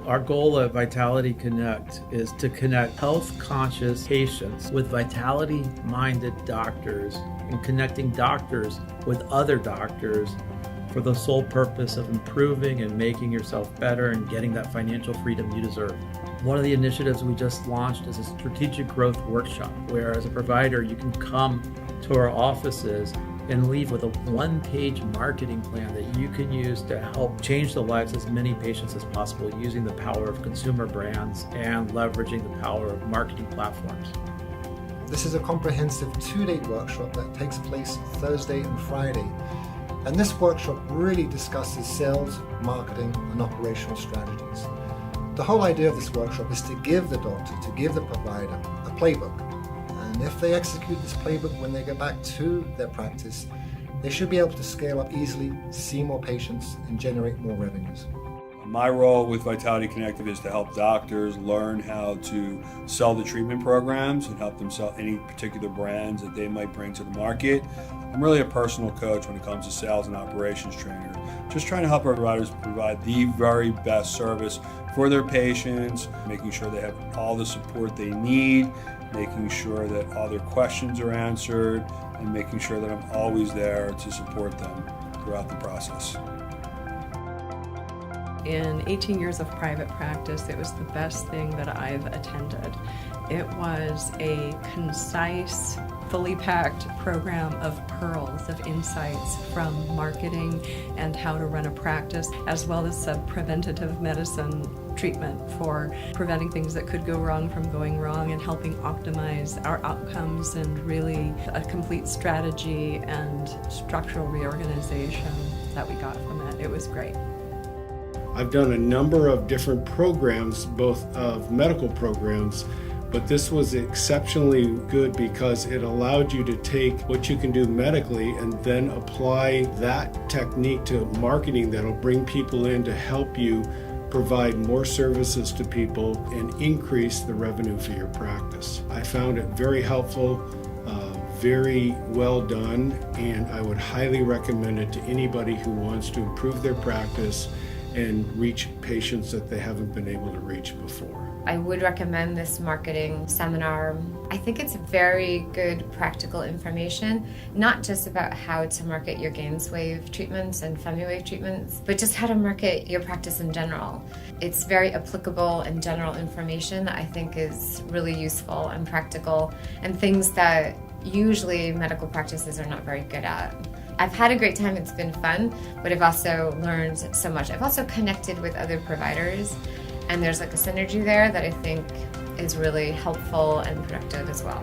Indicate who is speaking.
Speaker 1: Our goal at Vitality Connect is to connect health-conscious patients with vitality-minded doctors and connecting doctors with other doctors for the sole purpose of improving and making yourself better and getting that financial freedom you deserve. One of the initiatives we just launched is a strategic growth workshop, where as a provider you can come to our offices and leave with a one-page marketing plan that you can use to help change the lives of as many patients as possible using the power of consumer brands and leveraging the power of marketing platforms.
Speaker 2: This is a comprehensive 2-day workshop that takes place Thursday and Friday. And this workshop really discusses sales, marketing, and operational strategies. The whole idea of this workshop is to give the doctor, to give the provider a playbook. And if they execute this playbook when they go back to their practice, they should be able to scale up easily, see more patients, and generate more revenues.
Speaker 3: My role with Vitality Connected is to help doctors learn how to sell the treatment programs and help them sell any particular brands that they might bring to the market. I'm really a personal coach when it comes to sales and operations trainer, just trying to help our providers provide the very best service for their patients, making sure they have all the support they need, making sure that all their questions are answered, and making sure that I'm always there to support them throughout the process.
Speaker 4: In 18 years of private practice, it was the best thing that I've attended. It was a concise, fully packed program of pearls of insights from marketing and how to run a practice, as well as some preventative medicine treatment for preventing things that could go wrong from going wrong and helping optimize our outcomes, and really a complete strategy and structural reorganization that we got from it. It was great.
Speaker 5: I've done a number of different programs, both of medical programs, but this was exceptionally good because it allowed you to take what you can do medically and then apply that technique to marketing that'll bring people in to help you provide more services to people and increase the revenue for your practice. I found it very helpful, very well done, and I would highly recommend it to anybody who wants to improve their practice and reach patients that they haven't been able to reach before.
Speaker 6: I would recommend this marketing seminar. I think it's very good practical information, not just about how to market your GainsWave treatments and FemiWave treatments, but just how to market your practice in general. It's very applicable and general information that I think is really useful and practical, and things that usually medical practices are not very good at. I've had a great time, it's been fun, but I've also learned so much. I've also connected with other providers, and there's like a synergy there that I think is really helpful and productive as well.